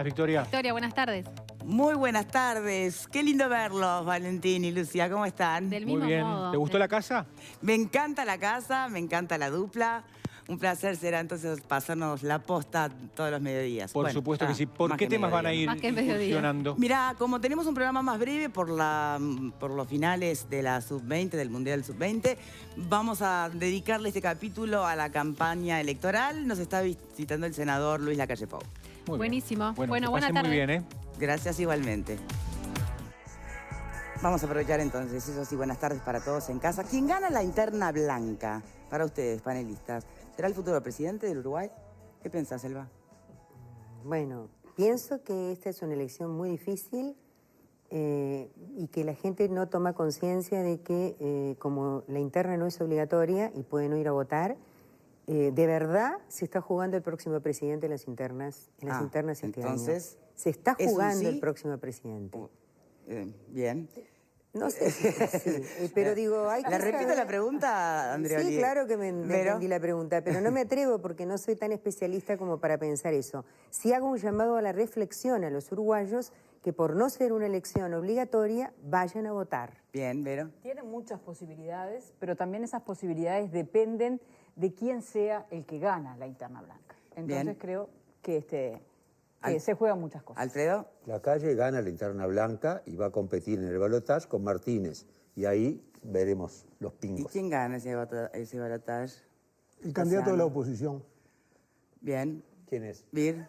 Victoria. Victoria, buenas tardes. Muy buenas tardes. Qué lindo verlos, Valentín y Lucía. ¿Cómo están? Del Muy mismo bien. modo. ¿Te gustó la casa? Me encanta la casa, me encanta la dupla. Un placer será entonces pasarnos la posta todos los mediodías. Por supuesto que sí. ¿Por qué temas van a ir Más que mediodía. incursionando? Mirá, como tenemos un programa más breve por los finales de la Sub-20, del Mundial Sub-20, vamos a dedicarle este capítulo a la campaña electoral. Nos está visitando el senador Luis Lacalle Pou. Muy Buenísimo. bien. Bueno, que buena pasen tarde. muy bien, ¿eh? Gracias igualmente. Vamos a aprovechar entonces, eso sí, buenas tardes para todos en casa. ¿Quién gana la interna blanca? Para ustedes, panelistas. ¿Será el futuro presidente del Uruguay? ¿Qué pensás, Elba? Bueno, pienso que esta es una elección muy difícil y que la gente no toma conciencia de que como la interna no es obligatoria y pueden no ir a votar, de verdad se está jugando el próximo presidente en las internas este entonces, año. Se está ¿es un jugando sí? el próximo presidente. Bien. No sé si es así, pero digo... hay que ¿Le repito saber- la pregunta, Andrea Sí, Olier? claro que me ¿Vero? entendí la pregunta, pero no me atrevo porque no soy tan especialista como para pensar eso. Sí hago un llamado a la reflexión a los uruguayos que por no ser una elección obligatoria, vayan a votar. Bien, Vero. Tiene muchas posibilidades, pero también esas posibilidades dependen de quién sea el que gana la interna blanca. Entonces Bien. creo que se juegan muchas cosas. ¿Alfredo? Lacalle gana la interna blanca y va a competir en el balotaje con Martínez. Y ahí veremos los ¿Y pingos. quién gana ese balotaje? El candidato de la oposición. Bien. ¿Quién es? ¿Vir?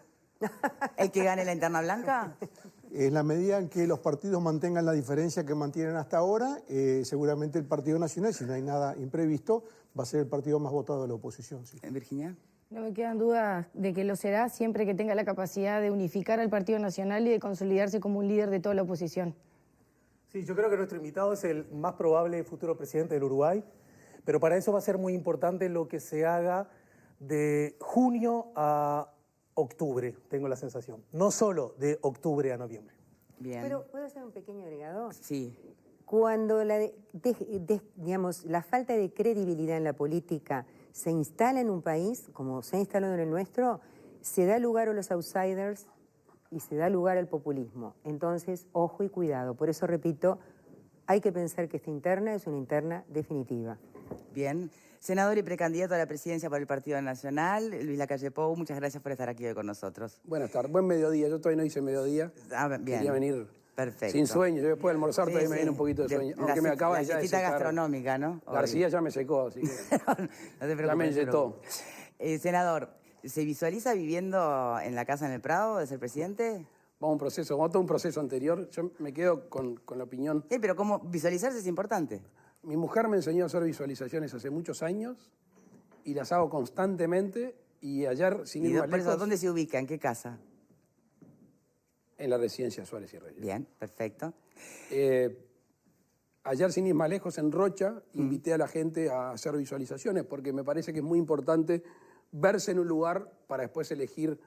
¿El que gane la interna blanca? En la medida en que los partidos mantengan la diferencia que mantienen hasta ahora, seguramente el Partido Nacional, si no hay nada imprevisto, va a ser el partido más votado de la oposición. Sí. ¿Virginia? No me quedan dudas de que lo será siempre que tenga la capacidad de unificar al Partido Nacional y de consolidarse como un líder de toda la oposición. Sí, yo creo que nuestro invitado es el más probable futuro presidente del Uruguay, pero para eso va a ser muy importante lo que se haga de junio a octubre, tengo la sensación. No solo de octubre a noviembre. Bien. Pero, ¿puedo hacer un pequeño agregado? Sí. Cuando digamos, la falta de credibilidad en la política se instala en un país, como se ha instalado en el nuestro, se da lugar a los outsiders y se da lugar al populismo. Entonces, ojo y cuidado. Por eso, repito, hay que pensar que esta interna es una interna definitiva. Bien. Senador y precandidato a la presidencia por el Partido Nacional, Luis Lacalle Pou, muchas gracias por estar aquí hoy con nosotros. Buenas tardes, buen mediodía. Yo todavía no hice mediodía. Bien. Quería venir Perfecto. sin sueño. Yo después de almorzar Sí, todavía me sí. viene un poquito de sueño. Aunque me acaba la ya de siestita secar. gastronómica, ¿no? García ya me secó, así que No te preocupes. ya me inyectó. Senador, ¿se visualiza viviendo en la casa en el Prado de ser presidente? Vamos a un proceso, vamos a todo un proceso anterior. Yo me quedo con la opinión. Pero ¿cómo visualizarse es importante? Mi mujer me enseñó a hacer visualizaciones hace muchos años y las hago constantemente. Y ayer, sin ir más Por eso, lejos, ¿dónde se ubica? ¿En qué casa? en la residencia Suárez y Reyes. Bien, perfecto. Ayer, sin ir más lejos, en Rocha, invité a la gente a hacer visualizaciones porque me parece que es muy importante verse en un lugar para después elegir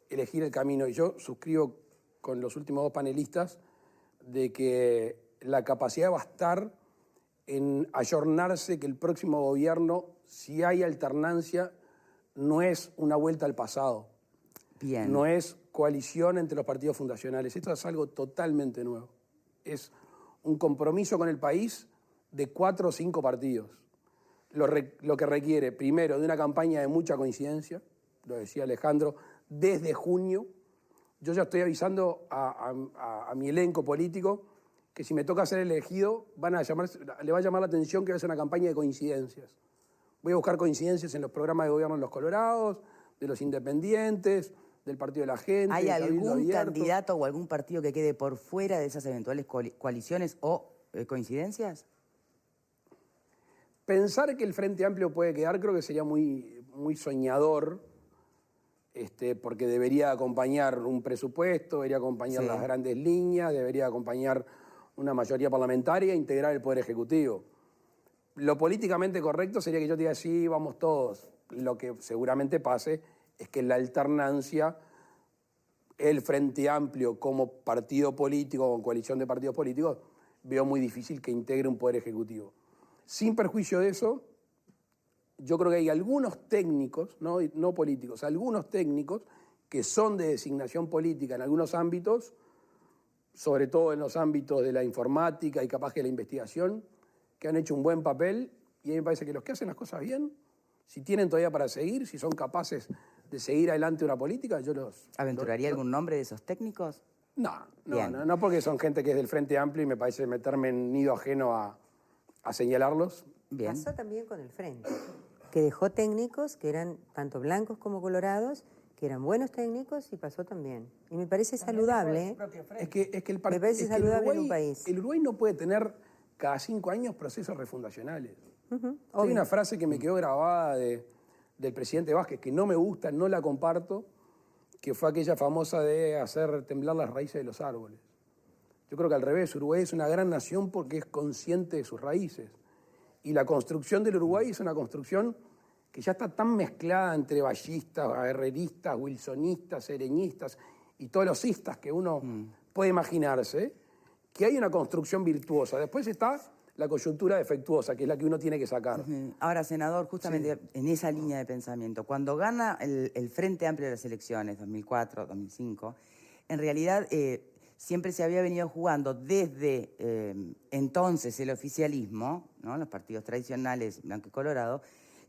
el camino. Y yo suscribo con los últimos dos panelistas de que la capacidad va a estar en ayornarse, que el próximo gobierno, si hay alternancia, no es una vuelta al pasado. Bien. No es coalición entre los partidos fundacionales. Esto es algo totalmente nuevo. Es un compromiso con el país de 4 o 5 partidos. Lo que requiere, primero, de una campaña de mucha coincidencia, lo decía Alejandro, desde junio. Yo ya estoy avisando a mi elenco político que si me toca ser elegido, le va a llamar la atención que va a ser una campaña de coincidencias. Voy a buscar coincidencias en los programas de gobierno de los Colorados, de los independientes, del Partido de la Gente. ¿Hay del Cabildo algún Abierto. candidato o algún partido que quede por fuera de esas eventuales coaliciones o coincidencias? Pensar que el Frente Amplio puede quedar creo que sería muy, muy soñador, porque debería acompañar un presupuesto, debería acompañar las grandes líneas, debería acompañar una mayoría parlamentaria e integrar el Poder Ejecutivo. Lo políticamente correcto sería que yo diga, sí, vamos todos. Lo que seguramente pase es que la alternancia, el Frente Amplio como partido político, con coalición de partidos políticos, veo muy difícil que integre un Poder Ejecutivo. Sin perjuicio de eso, yo creo que hay algunos técnicos, no políticos, algunos técnicos que son de designación política en algunos ámbitos, sobre todo en los ámbitos de la informática y capaz que la investigación, que han hecho un buen papel, y a mí me parece que los que hacen las cosas bien, si tienen todavía para seguir, si son capaces de seguir adelante una política, yo los... ¿Aventuraría algún nombre de esos técnicos? No, porque son gente que es del Frente Amplio y me parece meterme en nido ajeno a señalarlos. Bien. Pasó también con el Frente, que dejó técnicos que eran tanto blancos como colorados, que eran buenos técnicos, y pasó también. Y me parece saludable. Es que el Me parece saludable en un país. El Uruguay no puede tener cada 5 años procesos refundacionales. Hay obvio. una frase que me quedó grabada del presidente Vázquez, que no me gusta, no la comparto, que fue aquella famosa de hacer temblar las raíces de los árboles. Yo creo que al revés, Uruguay es una gran nación porque es consciente de sus raíces. Y la construcción del Uruguay es una construcción que ya está tan mezclada entre vallistas, herreristas, wilsonistas, sereñistas y todos los istas que uno puede imaginarse, que hay una construcción virtuosa. Después está la coyuntura defectuosa, que es la que uno tiene que sacar. Ahora, senador, justamente en esa línea de pensamiento, cuando gana el Frente Amplio de las elecciones, 2004, 2005, en realidad siempre se había venido jugando desde entonces el oficialismo, ¿no? Los partidos tradicionales, blanco y colorado,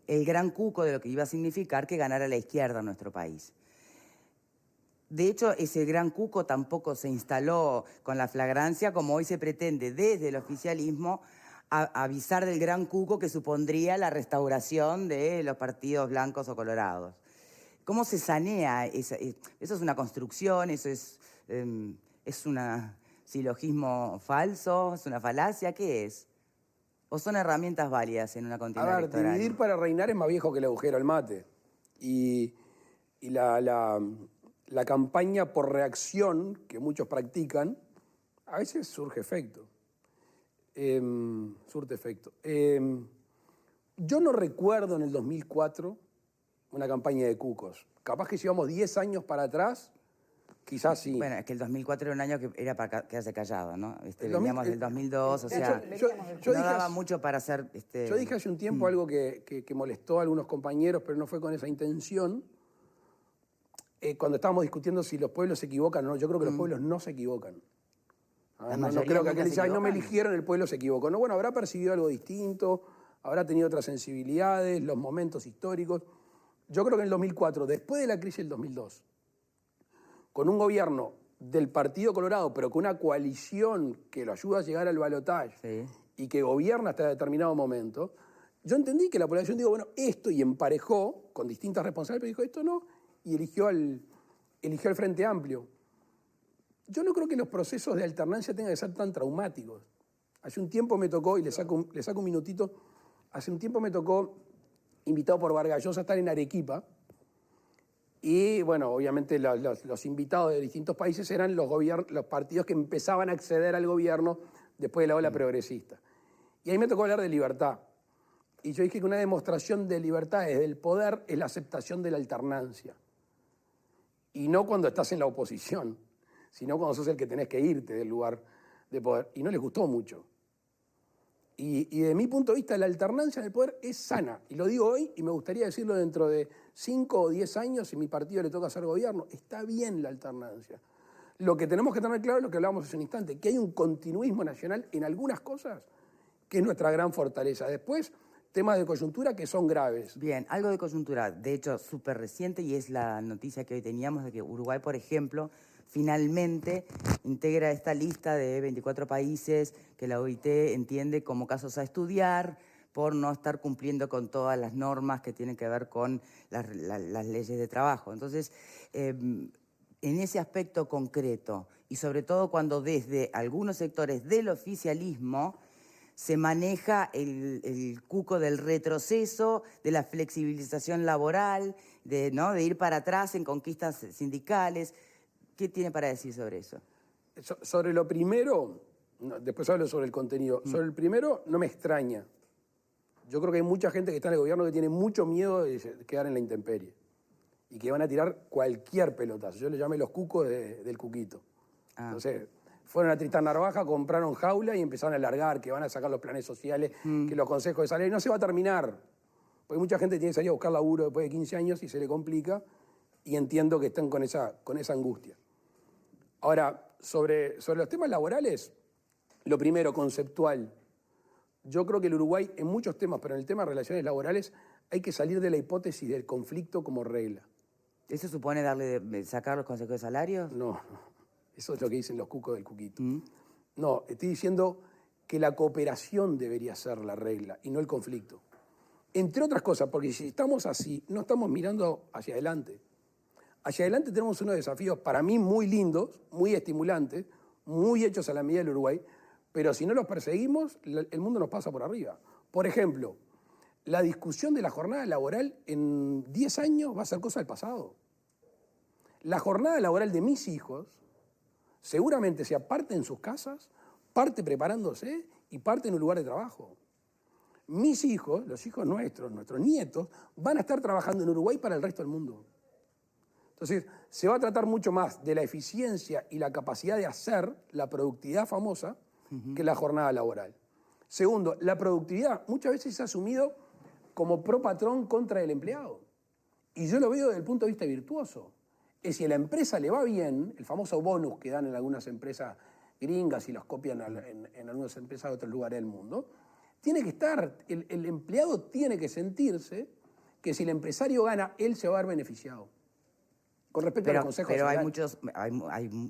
el gran cuco de lo que iba a significar que ganara la izquierda en nuestro país. De hecho, ese gran cuco tampoco se instaló con la flagrancia como hoy se pretende desde el oficialismo avisar del gran cuco que supondría la restauración de los partidos blancos o colorados. ¿Cómo se sanea? ¿Eso es una construcción? ¿Eso es un silogismo falso? ¿Es una falacia? ¿Qué es? ¿O son herramientas válidas en una contienda electoral? Dividir para reinar es más viejo que el agujero al mate. Y la campaña por reacción que muchos practican, a veces surge efecto. Surte efecto. Yo no recuerdo en el 2004 una campaña de cucos. Capaz que si vamos 10 años para atrás, quizás sí. Bueno, es que el 2004 era un año que era para quedarse callado, ¿no? El Veníamos del 2002, o sea, yo no daba mucho para hacer... Yo dije hace un tiempo algo que molestó a algunos compañeros, pero no fue con esa intención. Cuando estábamos discutiendo si los pueblos se equivocan o no, yo creo que los pueblos no se equivocan. No creo que aquel dice, no me eligieron, el pueblo se equivocó. No, bueno, habrá percibido algo distinto, habrá tenido otras sensibilidades, los momentos históricos. Yo creo que en el 2004, después de la crisis del 2002, con un gobierno del Partido Colorado, pero con una coalición que lo ayuda a llegar al balotaje y que gobierna hasta determinado momento, yo entendí que la población dijo, bueno, esto, y emparejó con distintas responsabilidades, pero dijo, esto no, y eligió al Frente Amplio. Yo no creo que los procesos de alternancia tengan que ser tan traumáticos. Hace un tiempo me tocó, y le saco un minutito, hace un tiempo me tocó, invitado por Vargas Llosa, a estar en Arequipa. Y bueno, obviamente los invitados de distintos países eran los partidos que empezaban a acceder al gobierno después de la ola progresista. Y ahí me tocó hablar de libertad. Y yo dije que una demostración de libertad desde el poder es la aceptación de la alternancia. Y no cuando estás en la oposición, sino cuando sos el que tenés que irte del lugar de poder. Y no les gustó mucho. Y de mi punto de vista, la alternancia en el poder es sana. Y lo digo hoy, y me gustaría decirlo dentro de 5 o 10 años, si mi partido le toca hacer gobierno. Está bien la alternancia. Lo que tenemos que tener claro es lo que hablábamos hace un instante, que hay un continuismo nacional en algunas cosas, que es nuestra gran fortaleza. Después, temas de coyuntura que son graves. Bien, algo de coyuntura, de hecho, súper reciente, y es la noticia que hoy teníamos de que Uruguay, por ejemplo, finalmente integra esta lista de 24 países que la OIT entiende como casos a estudiar por no estar cumpliendo con todas las normas que tienen que ver con las leyes de trabajo. Entonces, en ese aspecto concreto, y sobre todo cuando desde algunos sectores del oficialismo se maneja el cuco del retroceso, de la flexibilización laboral, de ir para atrás en conquistas sindicales. ¿Qué tiene para decir sobre eso? Sobre lo primero, después hablo sobre el contenido. Sobre el primero, no me extraña. Yo creo que hay mucha gente que está en el gobierno que tiene mucho miedo de quedar en la intemperie y que van a tirar cualquier pelotazo. Yo le llamé los cucos del cuquito. Entonces, fueron a Tristán Narvaja, compraron jaula y empezaron a largar, que van a sacar los planes sociales, que los consejos de salario. No se va a terminar. Porque mucha gente tiene que salir a buscar laburo después de 15 años y se le complica. y entiendo que están con esa angustia. Ahora, sobre los temas laborales, lo primero, conceptual. Yo creo que el Uruguay, en muchos temas, pero en el tema de relaciones laborales, hay que salir de la hipótesis del conflicto como regla. ¿Eso supone sacar los consejos de salarios? No, eso es lo que dicen los cucos del cuquito. No, estoy diciendo que la cooperación debería ser la regla y no el conflicto. Entre otras cosas, porque si estamos así, no estamos mirando hacia adelante. Hacia adelante tenemos unos desafíos para mí muy lindos, muy estimulantes, muy hechos a la medida del Uruguay, pero si no los perseguimos, el mundo nos pasa por arriba. Por ejemplo, la discusión de la jornada laboral en 10 años va a ser cosa del pasado. La jornada laboral de mis hijos seguramente sea parte en sus casas, parte preparándose y parte en un lugar de trabajo. Mis hijos, los hijos nuestros nietos, van a estar trabajando en Uruguay para el resto del mundo. Entonces, se va a tratar mucho más de la eficiencia y la capacidad de hacer, la productividad famosa, que la jornada laboral. Segundo, la productividad muchas veces se ha asumido como pro patrón contra el empleado. Y yo lo veo desde el punto de vista virtuoso. Es si a la empresa le va bien, el famoso bonus que dan en algunas empresas gringas y los copian en algunas empresas de otros lugares del mundo, tiene que estar, el empleado tiene que sentirse que si el empresario gana, él se va a ver beneficiado. Con respecto a los consejos pero salariales.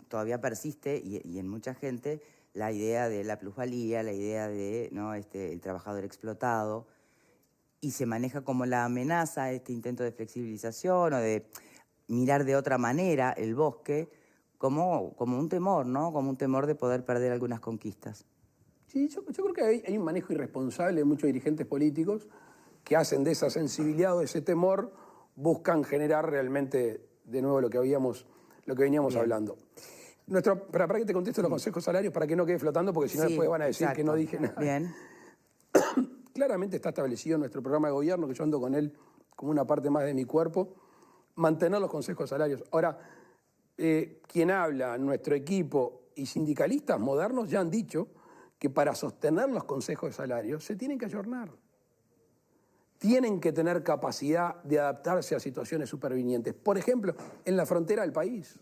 todavía persiste y en mucha gente la idea de la plusvalía, la idea de el trabajador explotado, y se maneja como la amenaza, este intento de flexibilización o de mirar de otra manera el bosque como un temor, ¿no? Como un temor de poder perder algunas conquistas. Sí, yo creo que hay un manejo irresponsable de muchos dirigentes políticos que hacen de esa sensibilidad o de ese temor, buscan generar realmente de nuevo lo que veníamos hablando. Para que te conteste los consejos salarios, para que no quede flotando, porque si no después van a decir que no dije nada. Bien. Claramente está establecido en nuestro programa de gobierno, que yo ando con él como una parte más de mi cuerpo, mantener los consejos salarios. Ahora, quien habla, nuestro equipo y sindicalistas modernos ya han dicho que para sostener los consejos de salarios se tienen que ayornar. Tienen que tener capacidad de adaptarse a situaciones supervinientes. Por ejemplo, en la frontera del país.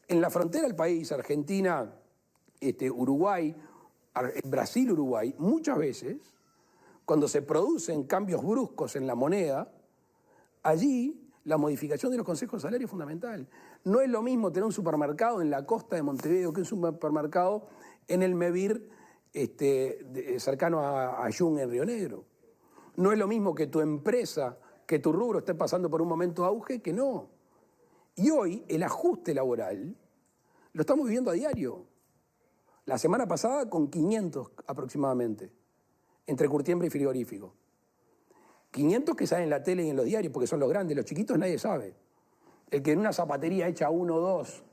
En la frontera del país, Argentina, Uruguay, Brasil-Uruguay, muchas veces, cuando se producen cambios bruscos en la moneda, allí la modificación de los consejos de salario es fundamental. No es lo mismo tener un supermercado en la costa de Montevideo que un supermercado en el Mevir cercano a Yung, en Río Negro. No es lo mismo que tu empresa, que tu rubro esté pasando por un momento de auge que no. Y hoy el ajuste laboral lo estamos viviendo a diario. La semana pasada con 500 aproximadamente, entre curtiembre y frigorífico. 500 que salen en la tele y en los diarios porque son los grandes, los chiquitos nadie sabe. El que en una zapatería echa 1 o 2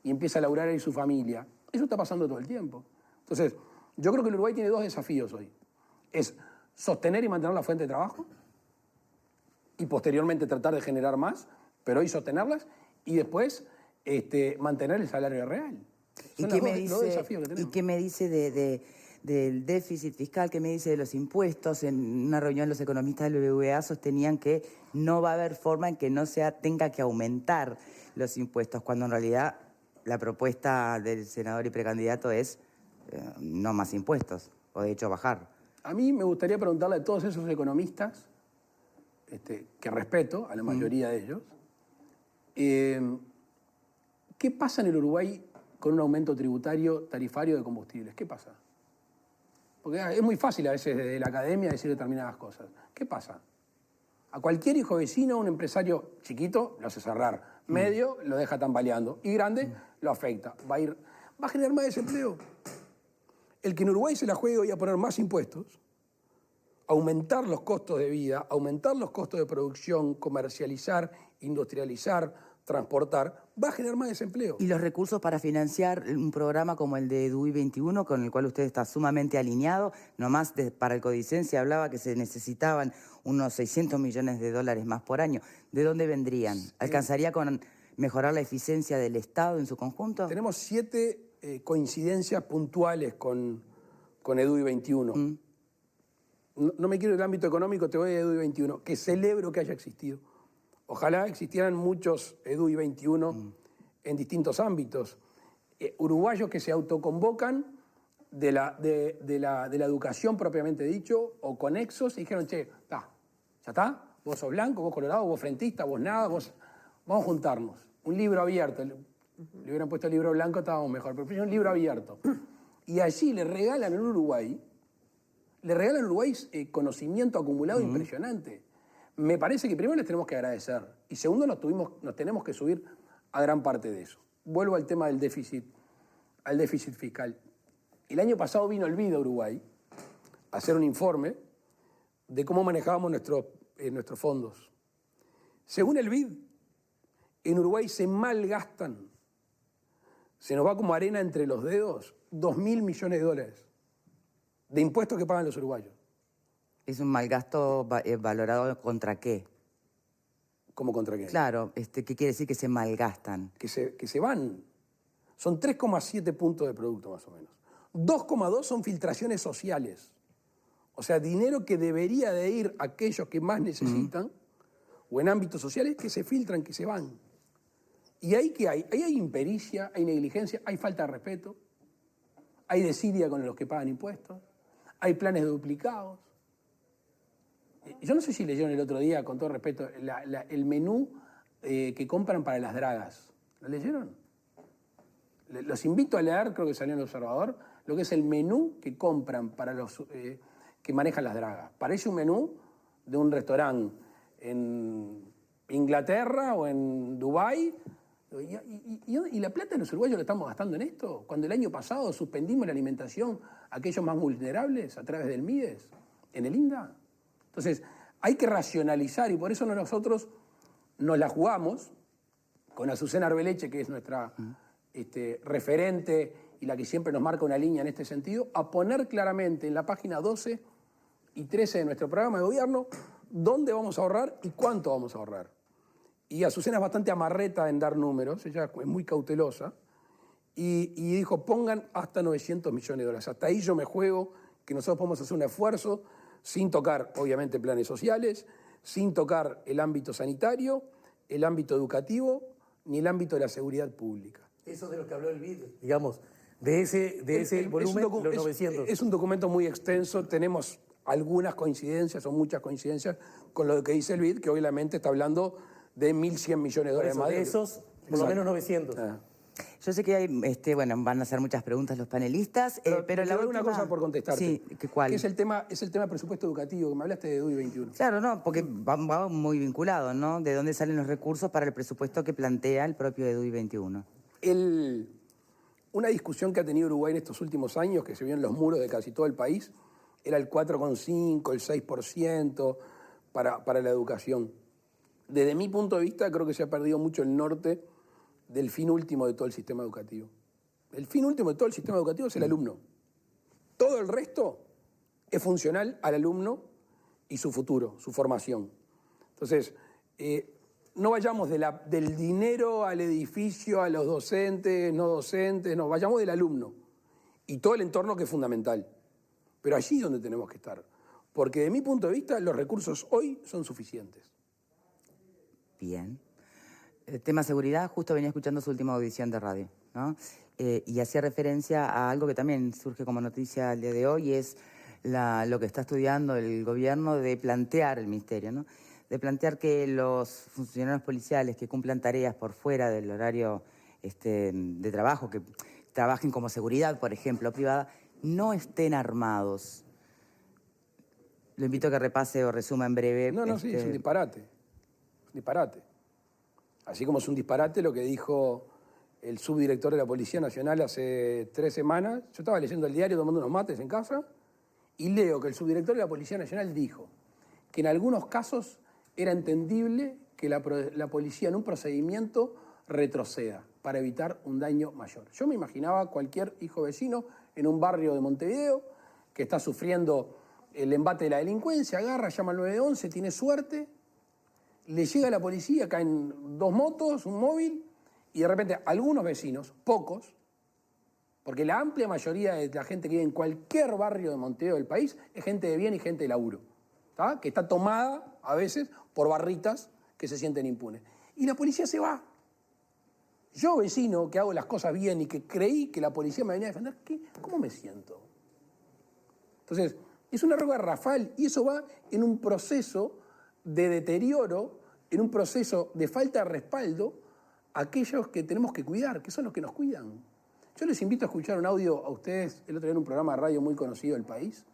y empieza a laburar ahí su familia, eso está pasando todo el tiempo. Entonces, yo creo que el Uruguay tiene 2 desafíos hoy. Es sostener y mantener la fuente de trabajo y posteriormente tratar de generar más, pero hoy sostenerlas y después mantener el salario real. ¿Y qué me dice del déficit fiscal? ¿Qué me dice de los impuestos? En una reunión los economistas del BBVA sostenían que no va a haber forma en que no tenga que aumentar los impuestos, cuando en realidad la propuesta del senador y precandidato es no más impuestos, o de hecho bajar. A mí me gustaría preguntarle a todos esos economistas, que respeto a la mayoría de ellos, ¿qué pasa en el Uruguay con un aumento tarifario de combustibles? ¿Qué pasa? Porque es muy fácil a veces desde la academia decir determinadas cosas. ¿Qué pasa? A cualquier hijo vecino, un empresario chiquito, lo hace cerrar. Medio, lo deja tambaleando. Y grande, lo afecta. Va a generar más desempleo. El que en Uruguay se la juegue hoy a poner más impuestos, aumentar los costos de vida, aumentar los costos de producción, comercializar, industrializar, transportar, va a generar más desempleo. ¿Y los recursos para financiar un programa como el de DUI 21, con el cual usted está sumamente alineado? Nomás para el Codicen se hablaba que se necesitaban unos 600 millones de dólares más por año. ¿De dónde vendrían? ¿Alcanzaría con mejorar la eficiencia del Estado en su conjunto? Tenemos 7 coincidencias puntuales con EDUI 21. No me quiero ir al ámbito económico, te voy a EDUI 21, que celebro que haya existido. Ojalá existieran muchos EDUI 21 en distintos ámbitos. Uruguayos que se autoconvocan de la educación propiamente dicho, o conexos, y dijeron, che, ya está, vos sos blanco, vos colorado, vos frentista, vos nada, vamos a juntarnos. Un libro abierto. Le hubieran puesto el libro blanco, estábamos mejor, pero fue un libro abierto. Y allí le regalan en Uruguay, conocimiento acumulado impresionante. Me parece que primero les tenemos que agradecer, y segundo nos tenemos que subir a gran parte de eso. Vuelvo al tema del déficit fiscal. El año pasado vino el BID a Uruguay a hacer un informe de cómo manejábamos nuestros fondos. Según el BID, en Uruguay se malgastan, se nos va como arena entre los dedos, 2.000 millones de dólares de impuestos que pagan los uruguayos. ¿Es un mal gasto valorado contra qué? ¿Cómo contra qué? Claro, ¿qué quiere decir que se malgastan? Que se van. Son 3,7 puntos de producto más o menos. 2,2 son filtraciones sociales. O sea, dinero que debería de ir a aquellos que más necesitan, o en ámbitos sociales, que se filtran, que se van. ¿Y ahí qué hay? Ahí hay impericia, hay negligencia, hay falta de respeto, hay desidia con los que pagan impuestos, hay planes duplicados. Yo no sé si leyeron el otro día, con todo respeto, el menú que compran para las dragas. ¿Lo leyeron? Los invito a leer, creo que salió en El Observador, lo que es el menú que compran para los que manejan las dragas. Parece un menú de un restaurante en Inglaterra o en Dubái. ¿Y la plata de los uruguayos la estamos gastando en esto? Cuando el año pasado suspendimos la alimentación a aquellos más vulnerables a través del MIDES, en el INDA. Entonces, hay que racionalizar, y por eso nosotros nos la jugamos con Azucena Arbeleche, que es nuestra referente y la que siempre nos marca una línea en este sentido, a poner claramente en la página 12 y 13 de nuestro programa de gobierno dónde vamos a ahorrar y cuánto vamos a ahorrar. Y Azucena es bastante amarreta en dar números, ella es muy cautelosa, y dijo, pongan hasta 900 millones de dólares. Hasta ahí yo me juego que nosotros podemos hacer un esfuerzo sin tocar, obviamente, planes sociales, sin tocar el ámbito sanitario, el ámbito educativo, ni el ámbito de la seguridad pública. Eso es de lo que habló el BID, digamos, de ese volumen, los 900. Es un documento muy extenso, tenemos algunas coincidencias o muchas coincidencias con lo que dice el BID, que obviamente está hablando de 1.100 millones de dólares más. De esos, por lo menos 900. Yo sé que hay, van a hacer muchas preguntas los panelistas, pero la última... una cosa por contestarte. Sí, ¿cuál? Que es el tema del presupuesto educativo, que me hablaste de EDUI 21. Claro, no, porque va muy vinculado, ¿no? ¿De dónde salen los recursos para el presupuesto que plantea el propio EDUI 21? Una discusión que ha tenido Uruguay en estos últimos años, que se vio en los muros de casi todo el país, era el 4,5%, el 6% para la educación. Desde mi punto de vista, creo que se ha perdido mucho el norte del fin último de todo el sistema educativo. El fin último de todo el sistema educativo es el alumno. Todo el resto es funcional al alumno y su futuro, su formación. Entonces, no vayamos del dinero al edificio, a los docentes, no docentes, no, vayamos del alumno y todo el entorno que es fundamental. Pero allí es donde tenemos que estar. Porque de mi punto de vista, los recursos hoy son suficientes. Bien. El tema seguridad, justo venía escuchando su última audición de radio, ¿no? Y hacía referencia a algo que también surge como noticia el día de hoy, es lo que está estudiando el gobierno de plantear el ministerio, ¿no? De plantear que los funcionarios policiales que cumplan tareas por fuera del horario de trabajo, que trabajen como seguridad, por ejemplo, privada, no estén armados. Lo invito a que repase o resuma en breve. No, sí, es un disparate. Disparate. Así como es un disparate lo que dijo el subdirector de la Policía Nacional hace 3 semanas. Yo estaba leyendo el diario, tomando unos mates en casa, y leo que el subdirector de la Policía Nacional dijo que en algunos casos era entendible que la policía en un procedimiento retroceda para evitar un daño mayor. Yo me imaginaba cualquier hijo vecino en un barrio de Montevideo que está sufriendo el embate de la delincuencia, agarra, llama al 911, tiene suerte, le llega a la policía, caen 2 motos, un móvil, y de repente algunos vecinos, pocos, porque la amplia mayoría de la gente que vive en cualquier barrio de Montevideo del país es gente de bien y gente de laburo, ¿tá? Que está tomada a veces por barritas que se sienten impunes. Y la policía se va. Yo, vecino, que hago las cosas bien y que creí que la policía me venía a defender, ¿cómo me siento? Entonces, es un error garrafal y eso va en un proceso de deterioro, en un proceso de falta de respaldo a aquellos que tenemos que cuidar, que son los que nos cuidan. Yo les invito a escuchar un audio a ustedes, el otro día en un programa de radio muy conocido del país,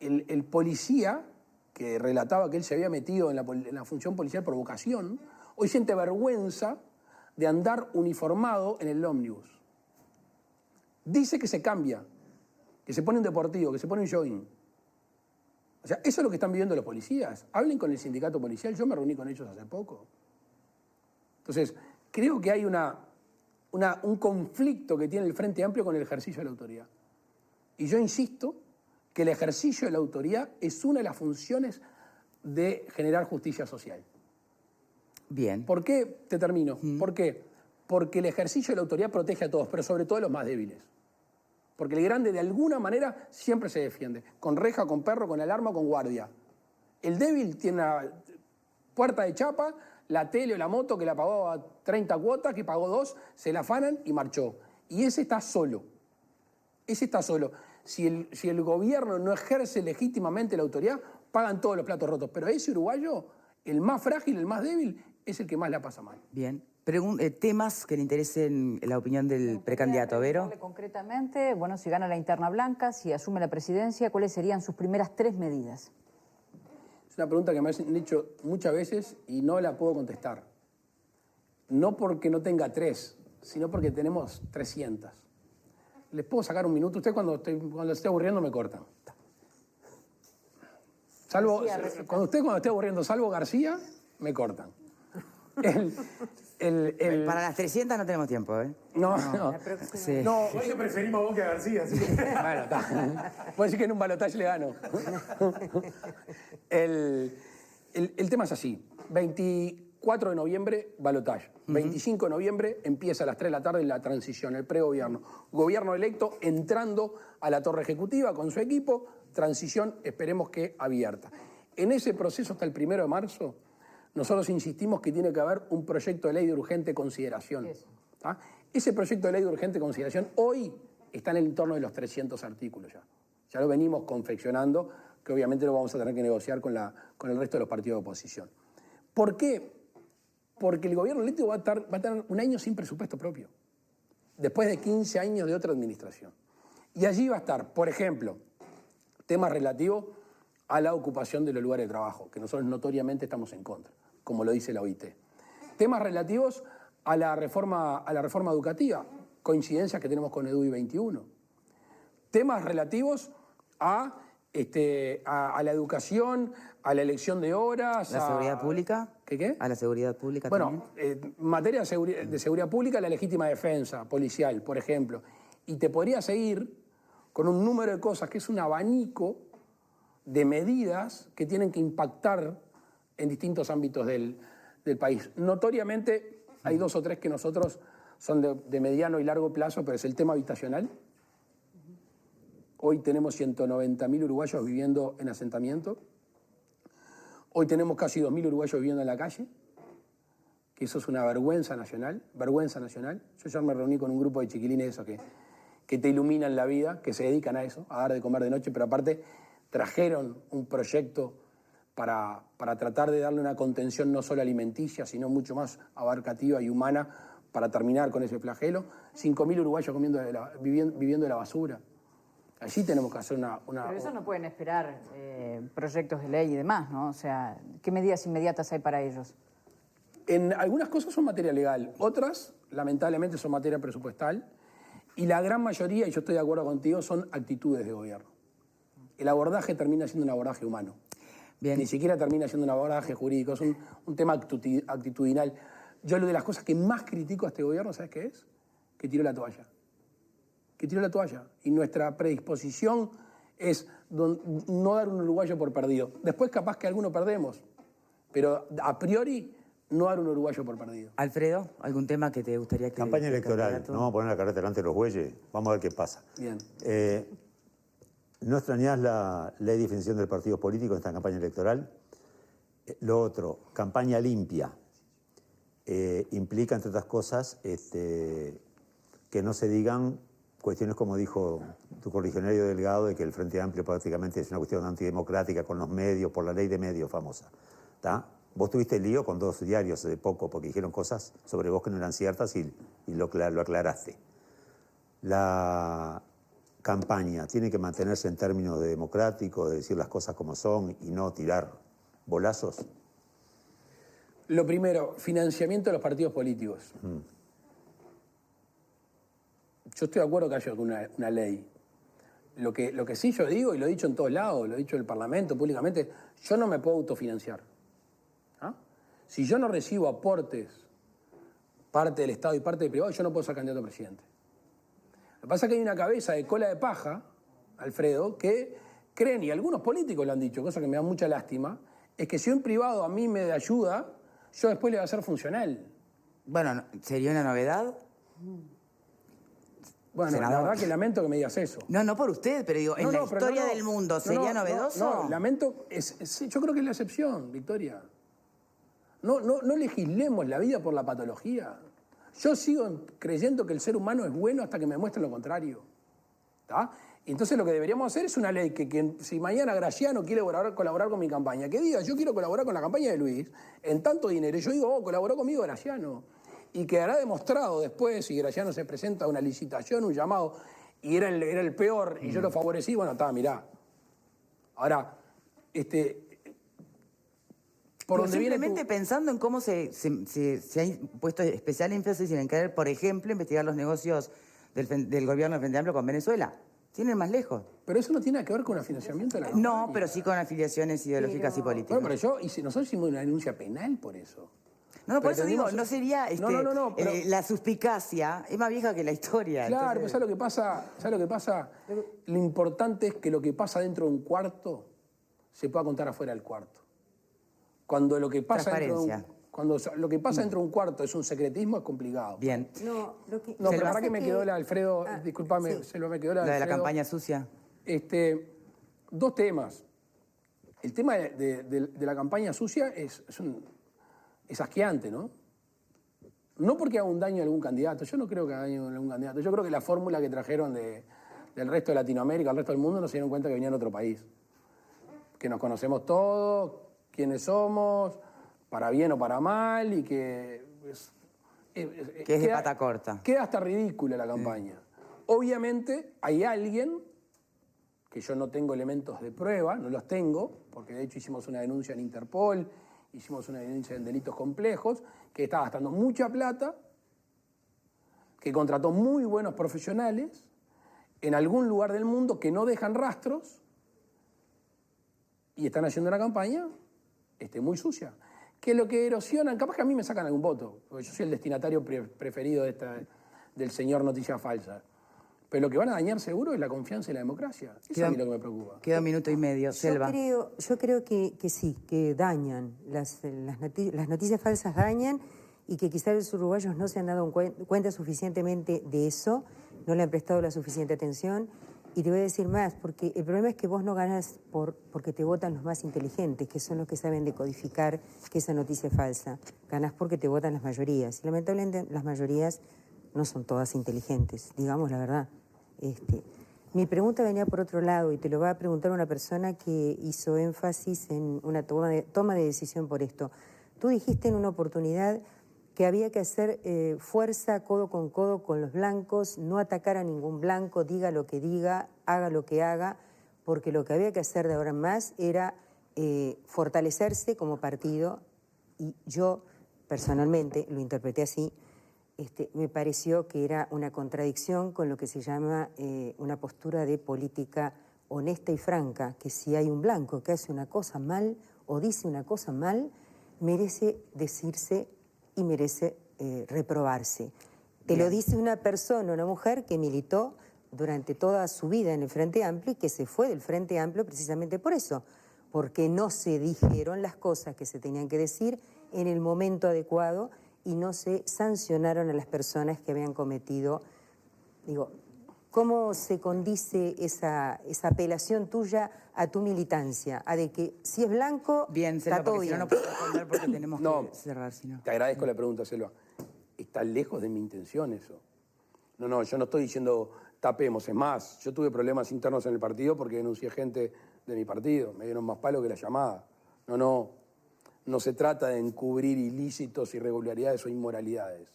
el policía que relataba que él se había metido en la función policial por vocación, hoy siente vergüenza de andar uniformado en el ómnibus. Dice que se cambia, que se pone un deportivo, que se pone un jogging. O sea, eso es lo que están viviendo los policías. Hablen con el sindicato policial, yo me reuní con ellos hace poco. Entonces, creo que hay un conflicto que tiene el Frente Amplio con el ejercicio de la autoridad. Y yo insisto que el ejercicio de la autoridad es una de las funciones de generar justicia social. Bien. ¿Por qué? Te termino. ¿Por qué? Porque el ejercicio de la autoridad protege a todos, pero sobre todo a los más débiles. Porque el grande, de alguna manera, siempre se defiende. Con reja, con perro, con alarma, con guardia. El débil tiene una puerta de chapa, la tele o la moto que la pagó a 30 cuotas, que pagó 2, se la afanan y marchó. Y ese está solo. Ese está solo. Si el gobierno no ejerce legítimamente la autoridad, pagan todos los platos rotos. Pero ese uruguayo, el más frágil, el más débil, es el que más la pasa mal. Bien. Temas que le interesen la opinión del precandidato, Vero. Concretamente, bueno, si gana la interna blanca, si asume la presidencia, ¿cuáles serían sus primeras 3 medidas? Es una pregunta que me han hecho muchas veces y no la puedo contestar. No porque no tenga 3, sino porque tenemos 300. ¿Les puedo sacar un minuto? Usted cuando esté aburriendo me cortan. Cuando esté aburriendo, salvo García, me cortan. Para las 300 no tenemos tiempo, ¿eh? No. Sí. No, hoy le preferimos a vos que a García. Así que... Bueno, está. Puedo decir que en un balotaje le gano. El tema es así. 24 de noviembre, balotaje. 25 de noviembre empieza a las 3 de la tarde la transición, el pregobierno. Gobierno electo entrando a la torre ejecutiva con su equipo, transición, esperemos que abierta. En ese proceso hasta el 1 de marzo, nosotros insistimos que tiene que haber un proyecto de ley de urgente consideración. ¿Tá? Ese proyecto de ley de urgente consideración hoy está en el entorno de los 300 artículos ya. Ya lo venimos confeccionando, que obviamente lo vamos a tener que negociar con el resto de los partidos de oposición. ¿Por qué? Porque el gobierno electo va a tener un año sin presupuesto propio, después de 15 años de otra administración. Y allí va a estar, por ejemplo, temas relativos a la ocupación de los lugares de trabajo, que nosotros notoriamente estamos en contra, como lo dice la OIT. Temas relativos a la reforma educativa, coincidencias que tenemos con EDUI 21. Temas relativos a la educación, a la elección de horas. ¿La seguridad pública? ¿Qué? ¿A la seguridad pública también? también? Bueno, materia de seguridad pública, la legítima defensa policial, por ejemplo. Y te podría seguir con un número de cosas que es un abanico de medidas que tienen que impactar en distintos ámbitos del país. Notoriamente hay 2 o 3 que nosotros son de mediano y largo plazo, pero es el tema habitacional. Hoy tenemos 190.000 uruguayos viviendo en asentamiento. Hoy tenemos casi 2.000 uruguayos viviendo en la calle, que eso es una vergüenza nacional, vergüenza nacional. Yo ya me reuní con un grupo de chiquilines esos que te iluminan la vida, que se dedican a eso, a dar de comer de noche, pero aparte trajeron un proyecto para tratar de darle una contención no solo alimenticia, sino mucho más abarcativa y humana para terminar con ese flagelo. 5.000 uruguayos viviendo de la basura. Allí tenemos que hacer una... Pero eso no pueden esperar proyectos de ley y demás, ¿no? O sea, ¿qué medidas inmediatas hay para ellos? En algunas cosas son materia legal, otras, lamentablemente, son materia presupuestal, y la gran mayoría, y yo estoy de acuerdo contigo, son actitudes de gobierno. El abordaje termina siendo un abordaje humano. Bien. Ni siquiera termina siendo un abordaje jurídico, es un tema actitudinal. Yo lo de las cosas que más critico a este gobierno, ¿sabes qué es? Que tiró la toalla. Que tiró la toalla. Y nuestra predisposición es no dar un uruguayo por perdido. Después capaz que alguno perdemos, pero a priori no dar un uruguayo por perdido. Alfredo, ¿algún tema que te gustaría que... Campaña electoral, candidato? no vamos a poner la carreta delante de los bueyes, vamos a ver qué pasa. Bien. ¿No extrañás la ley de definición de partidos políticos en esta campaña electoral? Lo otro, campaña limpia, implica, entre otras cosas, que no se digan cuestiones como dijo tu correligionario Delgado, de que el Frente Amplio prácticamente es una cuestión antidemocrática con los medios, por la ley de medios famosa. ¿Tá? Vos tuviste lío con 2 diarios hace poco porque dijeron cosas sobre vos que no eran ciertas y lo aclaraste. La campaña tiene que mantenerse en términos de democráticos, de decir las cosas como son y no tirar bolazos. Lo primero, financiamiento de los partidos políticos. Yo estoy de acuerdo que haya una ley. Lo que sí yo digo, y lo he dicho en todos lados, lo he dicho en el Parlamento, públicamente, yo no me puedo autofinanciar. ¿Ah? Si yo no recibo aportes, parte del Estado y parte del privado, yo no puedo ser candidato a presidente. Lo que pasa es que hay una cabeza de cola de paja, Alfredo, que creen, y algunos políticos lo han dicho, cosa que me da mucha lástima, es que si un privado a mí me ayuda, yo después le voy a ser funcional. Bueno, ¿sería una novedad? Bueno, Senador. la verdad que lamento que me digas eso. No por usted, pero digo, en la historia del mundo, ¿sería novedoso? No, lamento, yo creo que es la excepción, Victoria. No legislemos la vida por la patología. Yo sigo creyendo que el ser humano es bueno hasta que me muestren lo contrario. ¿Tá? Y entonces lo que deberíamos hacer es una ley que si mañana Graciano quiere colaborar con mi campaña, que diga, yo quiero colaborar con la campaña de Luis, en tanto dinero, y yo digo, colaboró conmigo Graciano. Y quedará demostrado después, si Graciano se presenta a una licitación, un llamado, y era el peor, y yo lo favorecí, bueno, mirá. Ahora, por donde simplemente pensando en cómo se ha puesto especial énfasis en querer, por ejemplo, investigar los negocios del gobierno del Frente Amplio con Venezuela. Tienen más lejos. Pero eso no tiene nada que ver con el financiamiento de la campaña. No, pero sí con afiliaciones ideológicas y políticas. Bueno, pero nosotros hicimos una denuncia penal por eso. No, por eso digo, no sería pero la suspicacia, es más vieja que la historia. Claro, pero ¿sabes lo que pasa? ¿Sabes lo que pasa? Lo importante es que lo que pasa dentro de un cuarto se pueda contar afuera del cuarto. Cuando lo que pasa dentro de un cuarto es un secretismo, es complicado. Bien. No, pero la verdad que me quedó la Alfredo, discúlpame, sí. me quedó la de Alfredo. La campaña sucia. 2 temas. El tema de la campaña sucia es asqueante, ¿no? No porque haga un daño a algún candidato, yo no creo que haga daño a algún candidato, yo creo que la fórmula que trajeron del resto de Latinoamérica, al resto del mundo, no se dieron cuenta que venían de otro país. Que nos conocemos todos, quiénes somos, para bien o para mal, y que que es de pata corta. Queda hasta ridícula la campaña. Obviamente hay alguien, que yo no tengo elementos de prueba, no los tengo, porque de hecho hicimos una denuncia en Interpol, hicimos una denuncia en delitos complejos, que está gastando mucha plata, que contrató muy buenos profesionales en algún lugar del mundo que no dejan rastros y están haciendo una campaña muy sucia. Que lo que erosionan, capaz que a mí me sacan algún voto, porque yo soy el destinatario preferido del señor Noticia Falsa. Pero lo que van a dañar seguro es la confianza y la democracia. Eso es a mí lo que me preocupa. Queda 1 minuto y medio. Selva. Yo creo que sí, que dañan. Las noticias falsas dañan y que quizás los uruguayos no se han dado cuenta suficientemente de eso, no le han prestado la suficiente atención. Y te voy a decir más, porque el problema es que vos no ganás porque te votan los más inteligentes, que son los que saben decodificar que esa noticia es falsa. Ganás porque te votan las mayorías. Y lamentablemente las mayorías no son todas inteligentes, digamos la verdad. Mi pregunta venía por otro lado y te lo va a preguntar una persona que hizo énfasis en una toma de decisión por esto. Tú dijiste en una oportunidad que había que hacer fuerza codo con los blancos, no atacar a ningún blanco, diga lo que diga, haga lo que haga, porque lo que había que hacer de ahora en más era fortalecerse como partido, y yo personalmente lo interpreté así. Me pareció que era una contradicción con lo que se llama una postura de política honesta y franca, que si hay un blanco que hace una cosa mal o dice una cosa mal, merece decirse y merece reprobarse. Te lo dice una persona, una mujer que militó durante toda su vida en el Frente Amplio y que se fue del Frente Amplio precisamente por eso, porque no se dijeron las cosas que se tenían que decir en el momento adecuado y no se sancionaron a las personas que habían cometido, ¿Cómo se condice esa apelación tuya a tu militancia? A de que si es blanco, Bien, está Selva, todo porque si no, bien. no puedo responder porque tenemos No. que cerrar, si no. Te agradezco la pregunta, Selva. Está lejos de mi intención eso. No, yo no estoy diciendo tapemos. Es más, yo tuve problemas internos en el partido porque denuncié gente de mi partido. Me dieron más palo que la llamada. No se trata de encubrir ilícitos, irregularidades o inmoralidades.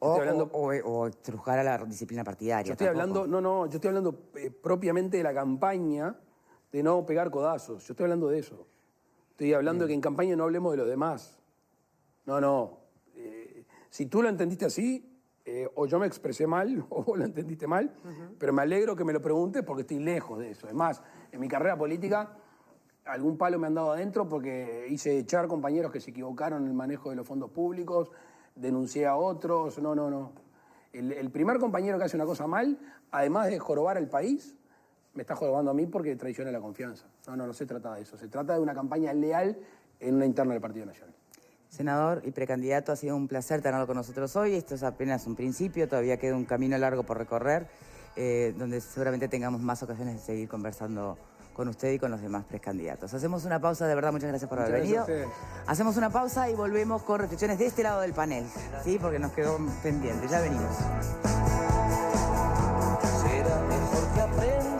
Yo estoy hablando, O estrujar a la disciplina partidaria. yo estoy hablando, yo estoy hablando propiamente de la campaña de no pegar codazos. Yo estoy hablando de eso. Estoy hablando de que en campaña no hablemos de los demás. Si tú lo entendiste así, o yo me expresé mal, o vos lo entendiste mal, pero me alegro que me lo preguntes porque estoy lejos de eso. Es más, en mi carrera política, algún palo me han dado adentro porque hice echar compañeros que se equivocaron en el manejo de los fondos públicos, denuncié a otros. No. El primer compañero que hace una cosa mal, además de jorobar al país, me está jorobando a mí porque traiciona la confianza. No se trata de eso. Se trata de una campaña leal en una interna del Partido Nacional. Senador y precandidato, ha sido un placer tenerlo con nosotros hoy. Esto es apenas un principio, todavía queda un camino largo por recorrer, donde seguramente tengamos más ocasiones de seguir conversando con usted y con los demás precandidatos. Hacemos una pausa, de verdad, muchas gracias por haber venido. Hacemos una pausa y volvemos con reflexiones de este lado del panel, ¿sí? Porque nos quedó pendiente. Ya venimos.